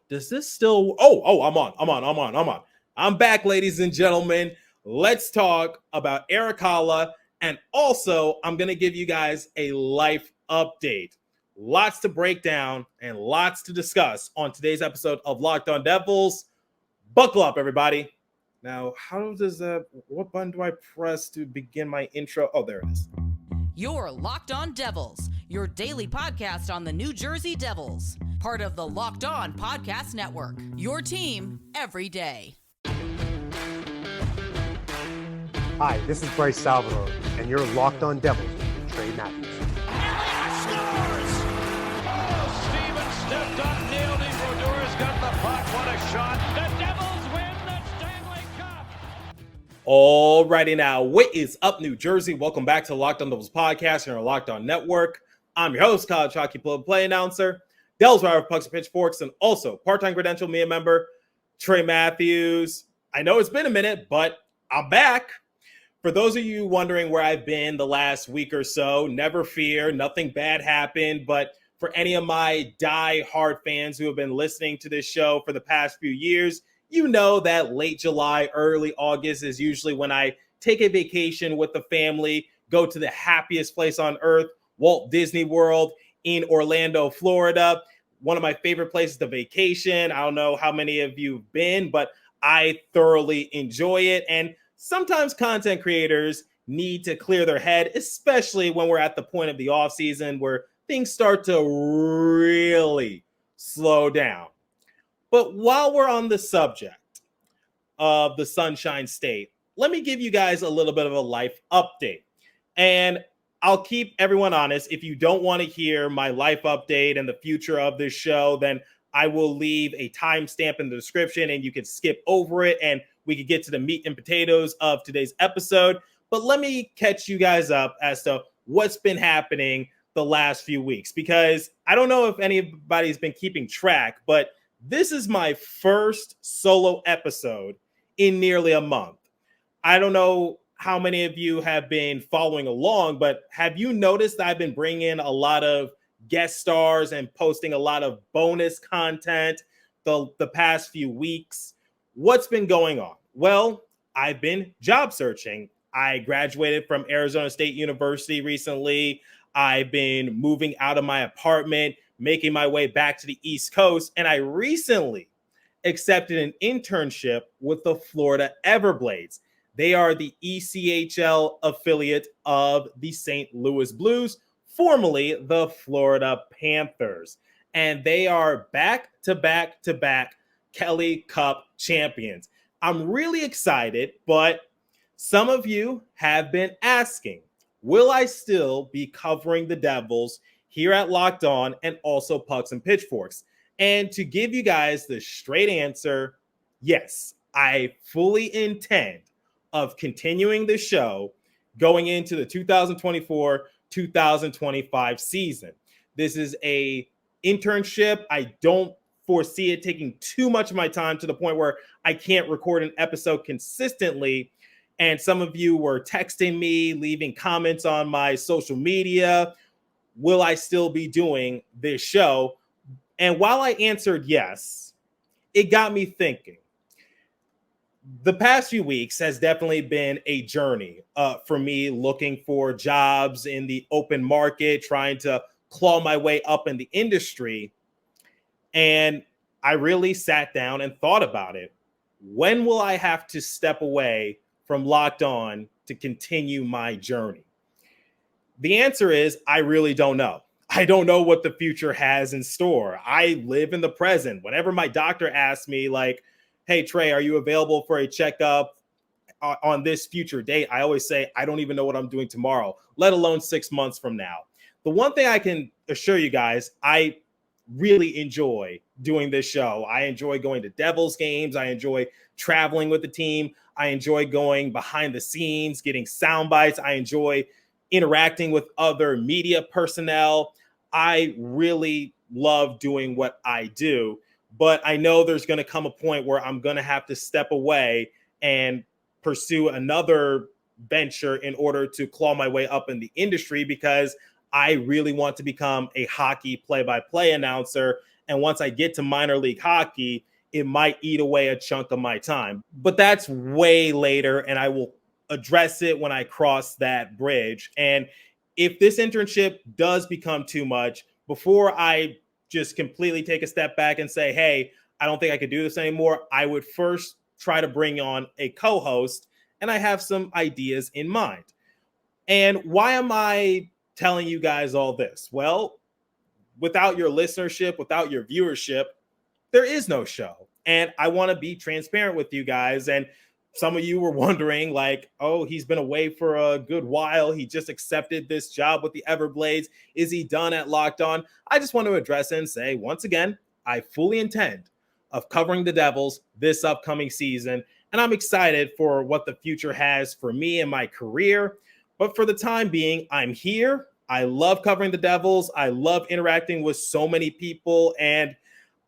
Does this still? Oh, I'm on. I'm back, ladies and gentlemen. Let's talk about Erik Haula, and also I'm gonna give you guys a life update. Lots to break down and lots to discuss on today's episode of Locked On Devils. Buckle up, everybody. Now, how does that? What button do I press to begin my intro? Oh, there it is. You're Locked On Devils, your daily podcast on the New Jersey Devils. Part of the Locked On Podcast Network, your team every day. Hi, this is Bryce Salvador, and you're Locked On Devils with Trey Matthews. Scores! Oh, Stevens stepped up, nailed it. Brodor's got the puck. What a shot. The Devils win the Stanley Cup. Alrighty now, what is up, New Jersey? Welcome back to Locked On Devils podcast here on Locked On Network. I'm your host, college hockey play announcer, Devils writer of Pucks and Pitchforks, and also part-time credential media member, Trey Matthews. I know it's been a minute, but I'm back. For those of you wondering where I've been the last week or so, never fear, nothing bad happened. But for any of my die-hard fans who have been listening to this show for the past few years, you know that late July, early August is usually when I take a vacation with the family, go to the happiest place on earth, Walt Disney World in Orlando, Florida. One of my favorite places to vacation. I don't know how many of you have been, but I thoroughly enjoy it. And sometimes content creators need to clear their head, especially when we're at the point of the offseason where things start to really slow down. But while we're on the subject of the Sunshine State, let me give you guys a little bit of a life update. And I'll keep everyone honest. If you don't want to hear my life update and the future of this show, then I will leave a timestamp in the description and you can skip over it and we could get to the meat and potatoes of today's episode. But let me catch you guys up as to what's been happening the last few weeks, because I don't know if anybody's been keeping track, but this is my first solo episode in nearly a month. I don't know how many of you have been following along, but have you noticed that I've been bringing in a lot of guest stars and posting a lot of bonus content the past few weeks? What's been going on? Well, I've been job searching. I graduated from Arizona State University recently. I've been moving out of my apartment, making my way back to the East Coast, and I recently accepted an internship with the Florida Everblades. They are the ECHL affiliate of the St. Louis Blues, formerly the Florida Panthers. And they are back-to-back Kelly Cup champions. I'm really excited, but some of you have been asking, will I still be covering the Devils here at Locked On and also Pucks and Pitchforks? And to give you guys the straight answer, yes, I fully intend of continuing the show going into the 2024-2025 season. This is a internship. I don't foresee it taking too much of my time to the point where I can't record an episode consistently. And some of you were texting me, leaving comments on my social media. Will I still be doing this show? And while I answered yes, it got me thinking. The past few weeks has definitely been a journey for me, looking for jobs in the open market, trying to claw my way up in the industry. And I really sat down and thought about it. When will I have to step away from Locked On to continue my journey? The answer is I really don't know. I don't know what the future has in store. I live in the present. Whenever my doctor asks me, like, hey, Trey, are you available for a checkup on this future date? I always say, I don't even know what I'm doing tomorrow, let alone 6 months from now. The one thing I can assure you guys, I really enjoy doing this show. I enjoy going to Devils games. I enjoy traveling with the team. I enjoy going behind the scenes, getting sound bites. I enjoy interacting with other media personnel. I really love doing what I do. But I know there's going to come a point where I'm going to have to step away and pursue another venture in order to claw my way up in the industry, because I really want to become a hockey play-by-play announcer And once I get to minor league hockey, it might eat away a chunk of my time. But that's way later, and I will address it when I cross that bridge. And if this internship does become too much, before I just completely take a step back and say, hey, I don't think I could do this anymore, I would first try to bring on a co-host, and I have some ideas in mind. And why am I telling you guys all this? Well, without your listenership, without your viewership, there is no show. And I want to be transparent with you guys. And some of you were wondering, like, oh, he's been away for a good while. He just accepted this job with the Everblades. Is he done at Locked On? I just want to address it and say, once again, I fully intend of covering the Devils this upcoming season. And I'm excited for what the future has for me and my career. But for the time being, I'm here. I love covering the Devils. I love interacting with so many people. And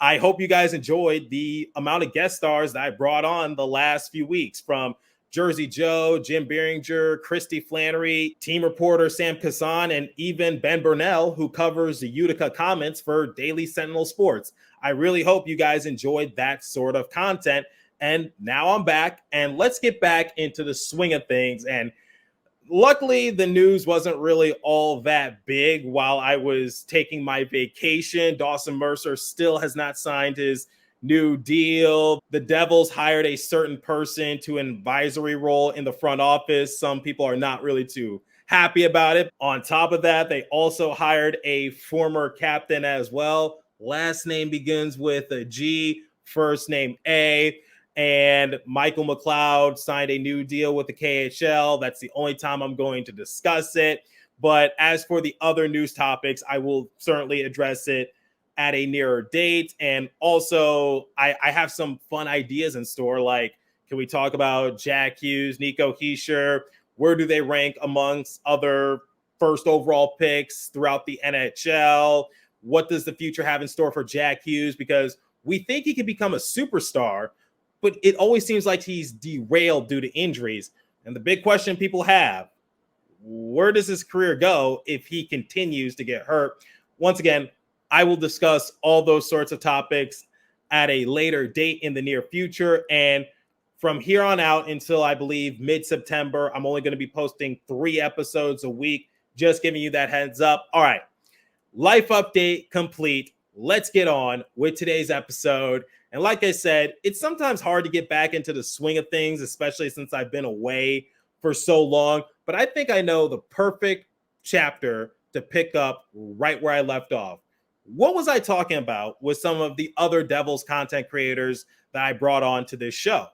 I hope you guys enjoyed the amount of guest stars that I brought on the last few weeks, from Jersey Joe, Jim Behringer, Christy Flannery, team reporter Sam Kazan, and even Ben Burnell, who covers the Utica Comments for Daily Sentinel Sports. I really hope you guys enjoyed that sort of content. And now I'm back, and let's get back into the swing of things. And luckily, the news wasn't really all that big while I was taking my vacation. Dawson Mercer still has not signed his new deal. The Devils hired a certain person to an advisory role in the front office. Some people are not really too happy about it. On top of that, they also hired a former captain as well. Last name begins with a G, first name A. And Michael McLeod signed a new deal with the KHL. That's the only time I'm going to discuss it. But as for the other news topics, I will certainly address it at a nearer date. And also, I have some fun ideas in store. Like, can we talk about Jack Hughes, Nico Hischier? Where do they rank amongst other first overall picks throughout the NHL? What does the future have in store for Jack Hughes? Because we think he could become a superstar, but it always seems like he's derailed due to injuries. And the big question people have, where does his career go if he continues to get hurt? Once again, I will discuss all those sorts of topics at a later date in the near future. And from here on out until I believe mid-September, I'm only going to be posting 3 episodes a week, just giving you that heads up. All right, life update complete. Let's get on with today's episode. And like I said, it's sometimes hard to get back into the swing of things, especially since I've been away for so long. But I think I know the perfect chapter to pick up right where I left off. What was I talking about with some of the other Devils content creators that I brought on to this show?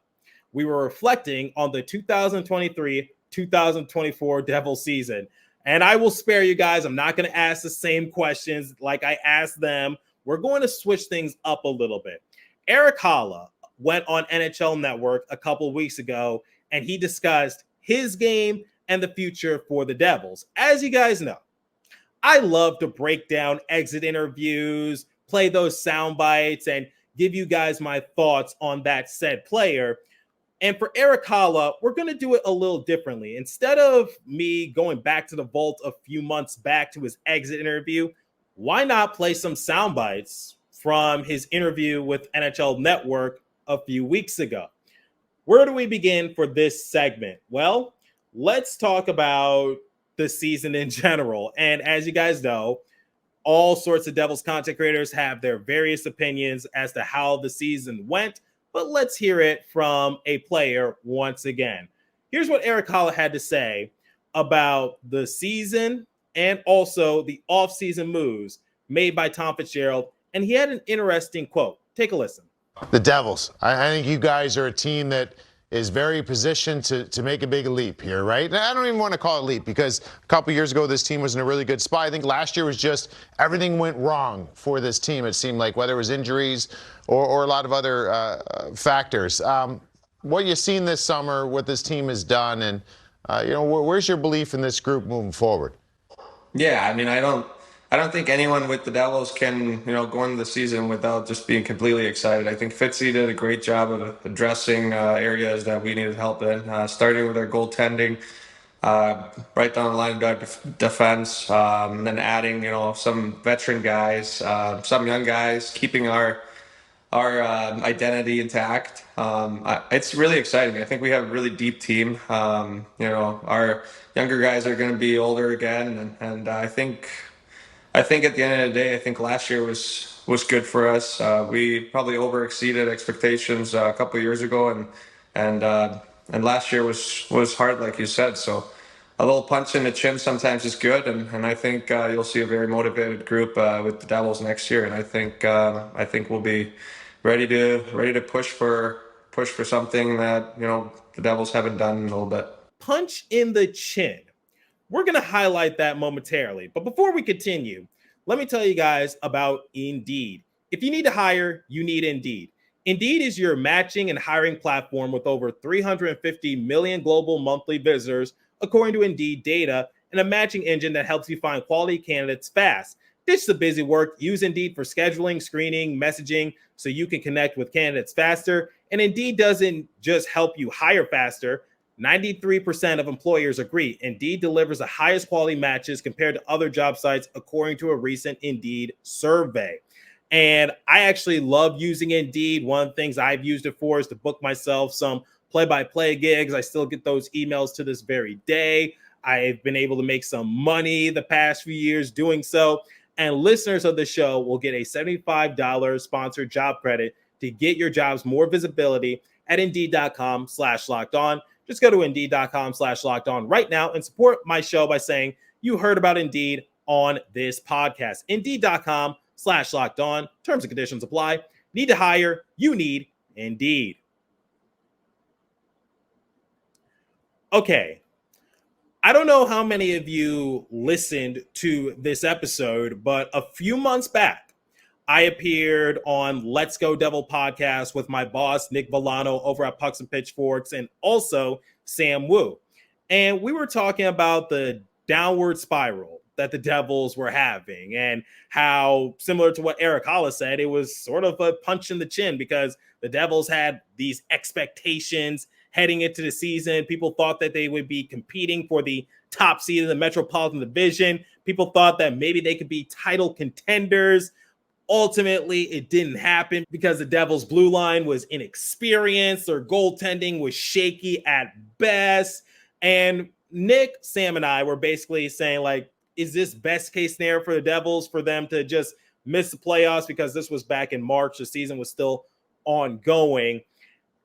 We were reflecting on the 2023-2024 Devils season. And I will spare you guys. I'm not going to ask the same questions like I asked them. We're going to switch things up a little bit. Erik Haula went on NHL Network a couple of weeks ago, and he discussed his game and the future for the Devils. As you guys know, I love to break down exit interviews, play those sound bites, and give you guys my thoughts on that said player. And for Erik Haula, we're going to do it a little differently. Instead of me going back to the vault a few months back to his exit interview, why not play some sound bites from his interview with NHL Network a few weeks ago? Where do we begin for this segment? Well, let's talk about the season in general. And as you guys know, all sorts of Devils content creators have their various opinions as to how the season went, but let's hear it from a player once again. Here's what Erik Haula had to say about the season and also the offseason moves made by Tom Fitzgerald. And he had an interesting quote. Take a listen. The Devils. I think you guys are a team that is very positioned to make a big leap here, right? And I don't even want to call it a leap because a couple years ago, this team was in a really good spot. I think last year was just everything went wrong for this team, it seemed like, whether it was injuries or a lot of other factors. What you've seen this summer, what this team has done, and, where's your belief in this group moving forward? Yeah, I mean, I don't think anyone with the Devils can, go into the season without just being completely excited. I think Fitzy did a great job of addressing areas that we needed help in, starting with our goaltending. right down the line of our defense, and then adding, some veteran guys, some young guys, keeping our identity intact. It's really exciting. I think we have a really deep team. Our younger guys are going to be older again, and I think at the end of the day, I think last year was good for us. We probably over exceeded expectations a couple of years ago, and last year was hard, like you said. So a little punch in the chin sometimes is good, and I think you'll see a very motivated group with the Devils next year, and I think we'll be ready to push for something that the Devils haven't done in a little bit. Punch in the chin. We're going to highlight that momentarily. But before we continue, let me tell you guys about Indeed. If you need to hire, you need Indeed. Indeed is your matching and hiring platform with over 350 million global monthly visitors, according to Indeed data, and a matching engine that helps you find quality candidates fast. Ditch the busy work. Use Indeed for scheduling, screening, messaging, so you can connect with candidates faster. And Indeed doesn't just help you hire faster. 93% of employers agree Indeed delivers the highest quality matches compared to other job sites, according to a recent Indeed survey. And I actually love using Indeed. One of the things I've used it for is to book myself some play-by-play gigs. I still get those emails to this very day. I've been able to make some money the past few years doing so. And listeners of the show will get a $75 sponsored job credit to get your jobs more visibility at Indeed.com/locked-on. Just go to Indeed.com/locked-on right now and support my show by saying you heard about Indeed on this podcast. Indeed.com/locked-on. Terms and conditions apply. Need to hire? You need Indeed. Okay. I don't know how many of you listened to this episode, but a few months back, I appeared on Let's Go Devil podcast with my boss, Nick Villano, over at Pucks and Pitchforks, and also Sam Wu. And we were talking about the downward spiral that the Devils were having and how, similar to what Erik Haula said, it was sort of a punch in the chin because the Devils had these expectations heading into the season. People thought that they would be competing for the top seed in the Metropolitan Division. People thought that maybe they could be title contenders. Ultimately, it didn't happen because the Devils' blue line was inexperienced. Their goaltending was shaky at best. And Nick, Sam, and I were basically saying, like, is this best case scenario for the Devils for them to just miss the playoffs? Because this was back in March. The season was still ongoing.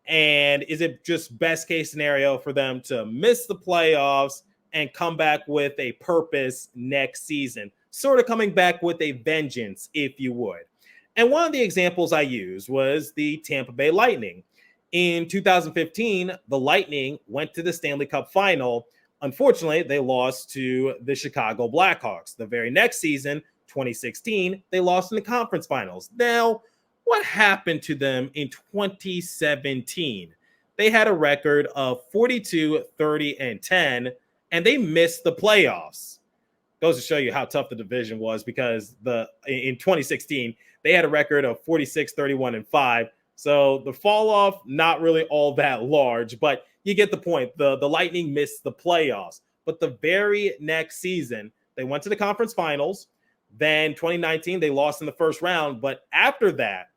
And is it just best case scenario for them to miss the playoffs and come back with a purpose next season? Sort of coming back with a vengeance, if you would. And one of the examples I used was the Tampa Bay Lightning. In 2015, the Lightning went to the Stanley Cup final. Unfortunately, they lost to the Chicago Blackhawks. The very next season, 2016, they lost in the conference finals. Now, what happened to them in 2017? They had a record of 42, 30, and 10, and they missed the playoffs. Goes to show you how tough the division was because in 2016, they had a record of 46, 31, and 5. So the fall off, not really all that large, but you get the point. The Lightning missed the playoffs. But the very next season, they went to the conference finals. Then 2019, they lost in the first round. But after that,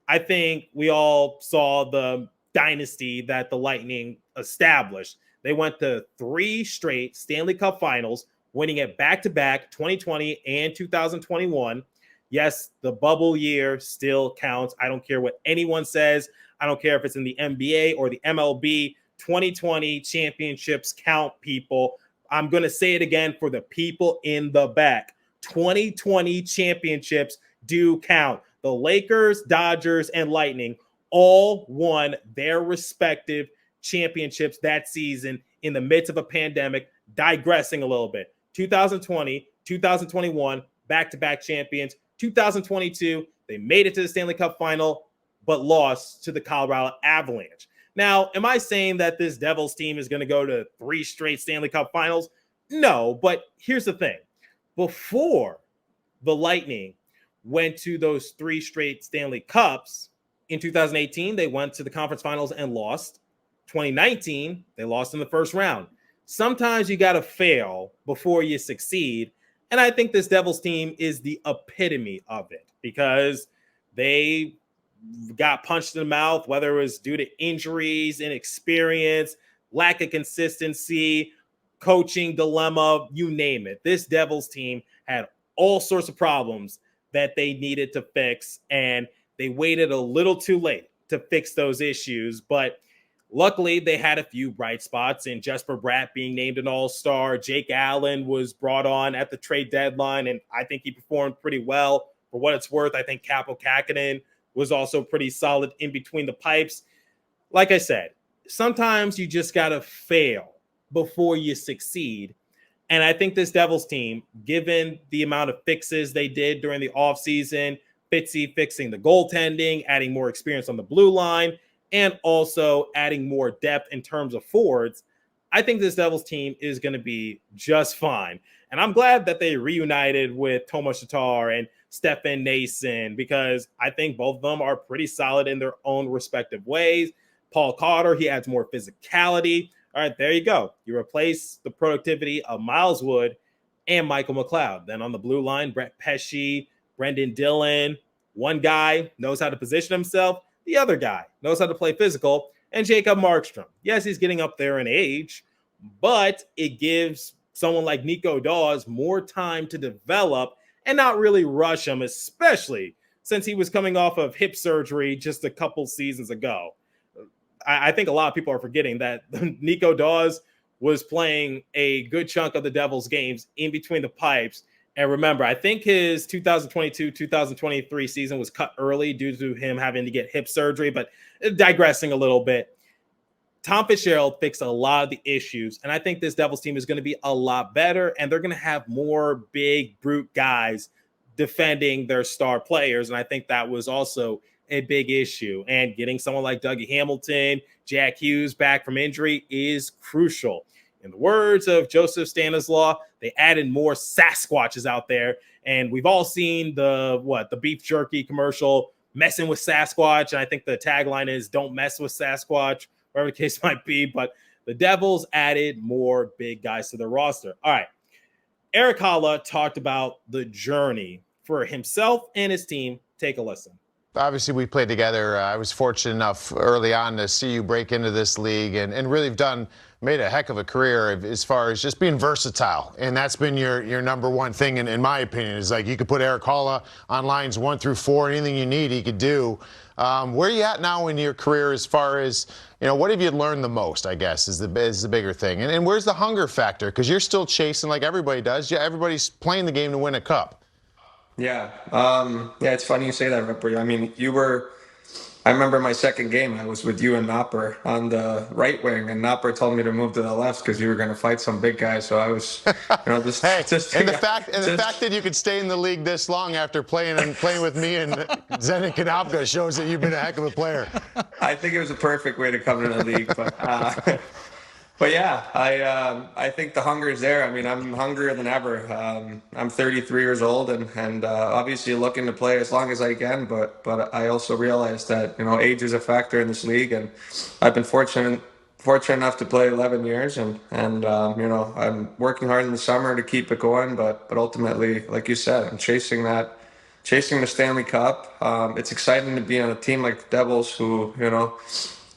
I think we all saw the dynasty that the Lightning established. They went to 3 straight Stanley Cup finals, winning it back-to-back 2020 and 2021. Yes, the bubble year still counts. I don't care what anyone says. I don't care if it's in the NBA or the MLB. 2020 championships count, people. I'm going to say it again for the people in the back. 2020 championships do count. The Lakers, Dodgers, and Lightning all won their respective championships that season in the midst of a pandemic. Digressing a little bit. 2020, 2021, back-to-back champions. 2022, they made it to the Stanley Cup final, but lost to the Colorado Avalanche. Now, am I saying that this Devils team is going to go to 3 straight Stanley Cup finals? No, but here's the thing. Before the Lightning went to those 3 straight Stanley Cups, in 2018, they went to the conference finals and lost. 2019, they lost in the first round. sometimes you got to fail before you succeed. And I think this Devils team is the epitome of it because they got punched in the mouth, whether it was due to injuries, inexperience, lack of consistency, coaching dilemma, you name it. This Devils team had all sorts of problems that they needed to fix, and they waited a little too late to fix those issues. But luckily, they had a few bright spots in Jesper Bratt being named an all-star. Jake Allen was brought on at the trade deadline, and I think he performed pretty well. For what it's worth, I think Kaapo Kähkönen was also pretty solid in between the pipes. Like I said, sometimes you just got to fail before you succeed. And I think this Devils team, given the amount of fixes they did during the offseason, Fitzy fixing the goaltending, adding more experience on the blue line, and also adding more depth in terms of forwards, I think this Devils team is going to be just fine. And I'm glad that they reunited with Tomas Tatar and Stefan Nason, because I think both of them are pretty solid in their own respective ways. Paul Cotter, he adds more physicality. All right, there you go. You replace the productivity of Miles Wood and Michael McLeod. Then on the blue line, Brett Pesce, Brendan Dillon. One guy knows how to position himself. The other guy knows how to play physical. And Jacob Markstrom. Yes, he's getting up there in age, but it gives someone like Nico Daws more time to develop and not really rush him, especially since he was coming off of hip surgery just a couple seasons ago. I think a lot of people are forgetting that Nico Daws was playing a good chunk of the Devils games in between the pipes. And remember, I think his 2022-2023 season was cut early due to him having to get hip surgery, but digressing a little bit. Tom Fitzgerald fixed a lot of the issues, and I think this Devils team is going to be a lot better, and they're going to have more big, brute guys defending their star players, and I think that was also a big issue. And getting someone like Dougie Hamilton, Jack Hughes back from injury is crucial. In the words of Joseph Stanislaw, they added more Sasquatches out there, and we've all seen the beef jerky commercial, messing with Sasquatch, and I think the tagline is "Don't mess with Sasquatch," whatever the case might be. But the Devils added more big guys to their roster. All right, Erik Haula talked about the journey for himself and his team. Take a listen. Obviously, we played together. I was fortunate enough early on to see you break into this league and really made a heck of a career as far as just being versatile. And that's been your number one thing, in my opinion, is like you could put Erik Haula on lines 1 through 4, anything you need, he could do. Where are you at now in your career as far as, what have you learned the most, I guess, is the bigger thing? And where's the hunger factor? Because you're still chasing like everybody does. Yeah, everybody's playing the game to win a cup. Yeah. It's funny you say that, Ripper. I mean, I remember my second game, I was with you and Nopper on the right wing, and Nopper told me to move to the left because you were going to fight some big guy. So I was, just. Hey, the fact that you could stay in the league this long after playing with me and Zenon Konopka shows that you've been a heck of a player. I think it was a perfect way to come to the league, but yeah, I think the hunger is there. I mean, I'm hungrier than ever. I'm 33 years old and obviously looking to play as long as I can. But I also realize that age is a factor in this league, and I've been fortunate enough to play 11 years, and I'm working hard in the summer to keep it going. But ultimately, like you said, I'm chasing the Stanley Cup. It's exciting to be on a team like the Devils, who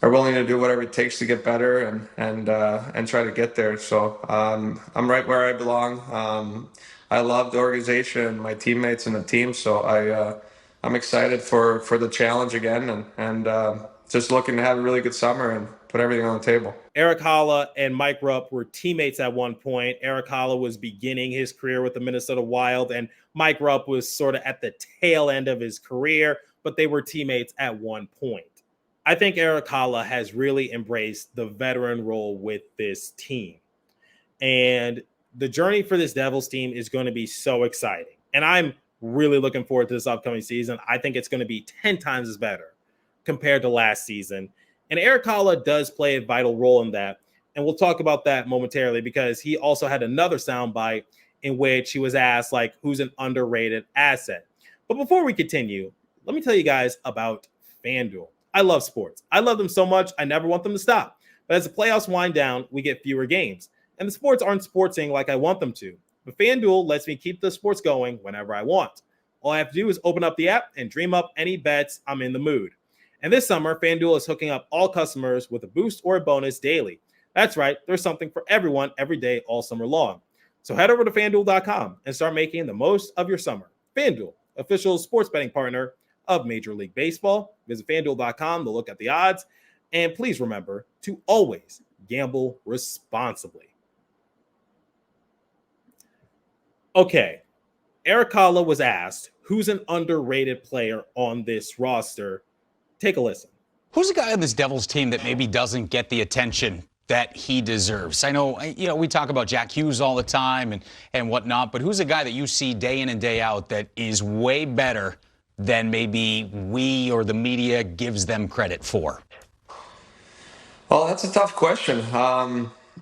are willing to do whatever it takes to get better and try to get there. So I'm right where I belong. I love the organization, my teammates, and the team. So I'm excited for the challenge again, and just looking to have a really good summer and put everything on the table. Erik Haula and Mike Rupp were teammates at one point. Erik Haula was beginning his career with the Minnesota Wild, and Mike Rupp was sort of at the tail end of his career, but they were teammates at one point. I think Erik Haula has really embraced the veteran role with this team. And the journey for this Devils team is going to be so exciting. And I'm really looking forward to this upcoming season. I think it's going to be 10 times as better compared to last season. And Erik Haula does play a vital role in that. And we'll talk about that momentarily, because he also had another soundbite in which he was asked, who's an underrated asset. But before we continue, let me tell you guys about FanDuel. I love sports. I love them so much, I never want them to stop. But as the playoffs wind down, we get fewer games. and the sports aren't sportsing like I want them to. But FanDuel lets me keep the sports going whenever I want. All I have to do is open up the app and dream up any bets I'm in the mood. And this summer, FanDuel is hooking up all customers with a boost or a bonus daily. That's right, there's something for everyone every day all summer long. So head over to FanDuel.com and start making the most of your summer. FanDuel, official sports betting partner of Major League Baseball. Visit FanDuel.com to look at the odds. And please remember to always gamble responsibly. Okay, Erik Haula was asked, who's an underrated player on this roster? Take a listen. Who's a guy on this Devils team that maybe doesn't get the attention that he deserves? I know, we talk about Jack Hughes all the time and whatnot, but who's a guy that you see day in and day out that is way better than maybe we or the media gives them credit for? Well, that's a tough question.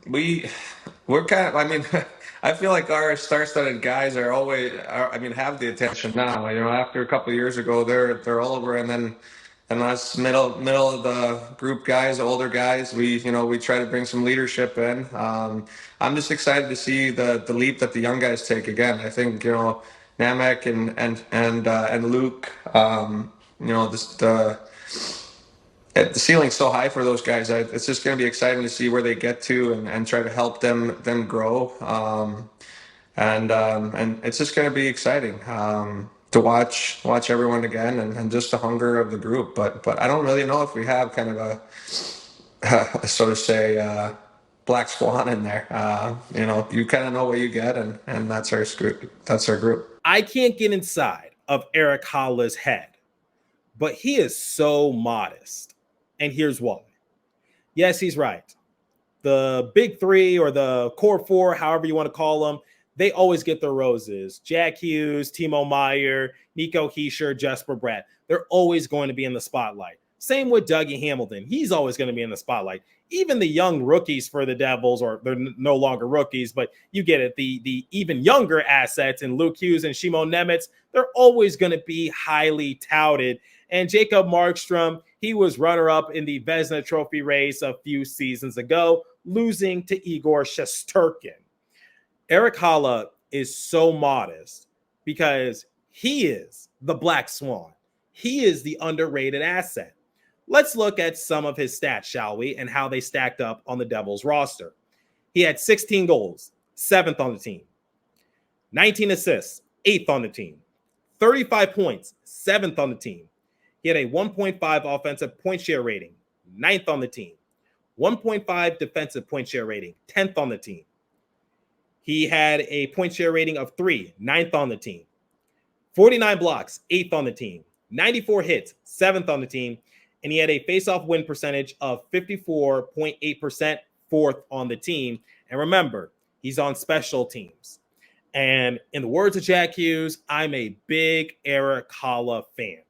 We're kind of, I feel like our star-studded guys have the attention now. After a couple of years ago, they're all over, and us middle of the group guys, older guys, we try to bring some leadership in. I'm just excited to see the leap that the young guys take again. I think Namek and Luke, the ceiling's so high for those guys. It's just going to be exciting to see where they get to and try to help them grow. And it's just going to be exciting to watch everyone again and just the hunger of the group. But I don't really know if we have kind of a so to say black swan in there. You kind of know what you get, and that's our group. That's our group. I can't get inside of Erik Haula's head, but he is so modest. And here's why. Yes, he's right. The big three or the core four, however you want to call them, they always get their roses. Jack Hughes, Timo Meier, Nico Hischier, Jesper Bratt. They're always going to be in the spotlight. Same with Dougie Hamilton. He's always going to be in the spotlight. Even the young rookies for the Devils, or they're no longer rookies, but you get it. The even younger assets in Luke Hughes and Shimo Nemitz, they're always going to be highly touted. And Jacob Markstrom, he was runner-up in the Vezina Trophy race a few seasons ago, losing to Igor Shesterkin. Erik Haula is so modest because he is the black swan. He is the underrated asset. Let's look at some of his stats, shall we, and how they stacked up on the Devils roster. He had 16 goals, 7th on the team. 19 assists, 8th on the team. 35 points, 7th on the team. He had a 1.5 offensive point share rating, 9th on the team. 1.5 defensive point share rating, 10th on the team. He had a point share rating of 3, 9th on the team. 49 blocks, 8th on the team. 94 hits, 7th on the team. And he had a face-off win percentage of 54.8%, 4th on the team. And remember, he's on special teams. And in the words of Jack Hughes, I'm a big Erik Haula fan.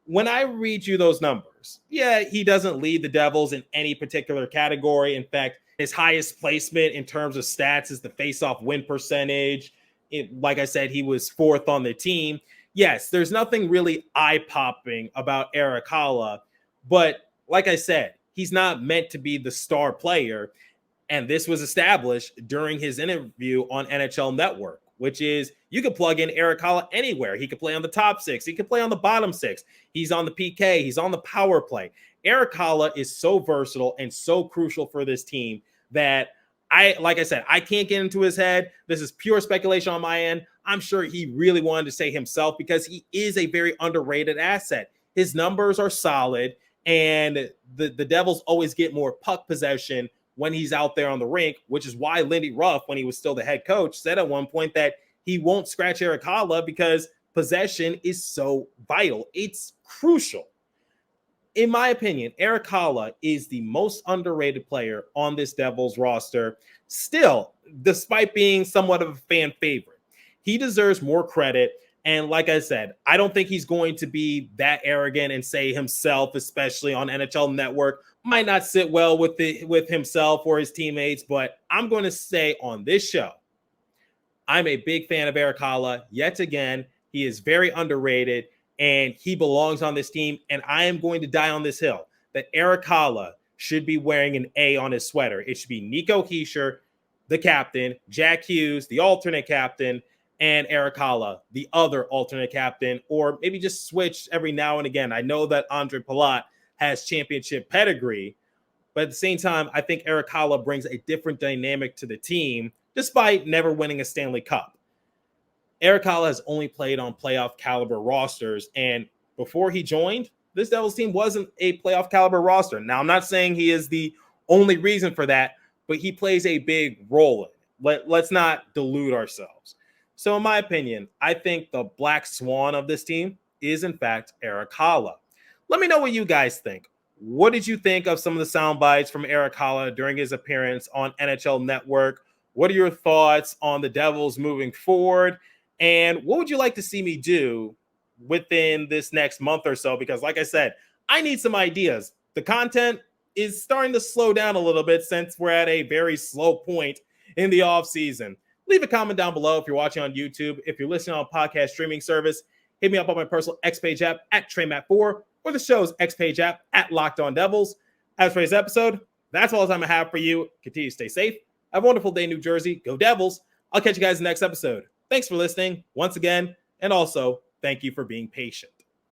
When I read you those numbers, yeah, he doesn't lead the Devils in any particular category. In fact, his highest placement in terms of stats is the face-off win percentage. Like I said, he was 4th on the team. Yes, there's nothing really eye-popping about Erik Haula, but like I said, he's not meant to be the star player. And this was established during his interview on NHL Network, which is you could plug in Erik Haula anywhere. He could play on the top 6. He could play on the bottom 6. He's on the PK. He's on the power play. Erik Haula is so versatile and so crucial for this team that like I said, I can't get into his head. This is pure speculation on my end. I'm sure he really wanted to say himself because he is a very underrated asset. His numbers are solid, and the Devils always get more puck possession when he's out there on the rink, which is why Lindy Ruff, when he was still the head coach, said at one point that he won't scratch Erik Haula because possession is so vital. It's crucial. In my opinion, Erik Haula is the most underrated player on this Devils roster. Still, despite being somewhat of a fan favorite, he deserves more credit. And like I said, I don't think he's going to be that arrogant and say himself, especially on NHL Network, might not sit well with himself or his teammates. But I'm going to say on this show, I'm a big fan of Erik Haula. Yet again, he is very underrated. And he belongs on this team. And I am going to die on this hill that Erik Haula should be wearing an A on his sweater. It should be Nico Hischier, the captain, Jack Hughes, the alternate captain, and Erik Haula, the other alternate captain, or maybe just switch every now and again. I know that Andre Palat has championship pedigree, but at the same time, I think Erik Haula brings a different dynamic to the team, despite never winning a Stanley Cup. Erik Haula has only played on playoff caliber rosters, and before he joined, this Devils team wasn't a playoff caliber roster. Now, I'm not saying he is the only reason for that, but he plays a big role in it. Let's not delude ourselves. So in my opinion, I think the black swan of this team is, in fact, Erik Haula. Let me know what you guys think. What did you think of some of the sound bites from Erik Haula during his appearance on NHL Network? What are your thoughts on the Devils moving forward? And what would you like to see me do within this next month or so? Because like I said, I need some ideas. The content is starting to slow down a little bit since we're at a very slow point in the offseason. Leave a comment down below if you're watching on YouTube. If you're listening on a podcast streaming service, hit me up on my personal X-Page app at TreyMatt4 or the show's X-Page app at Locked On Devils. As for this episode, that's all the time I have for you. Continue to stay safe. Have a wonderful day, New Jersey. Go Devils. I'll catch you guys in the next episode. Thanks for listening once again, and also thank you for being patient.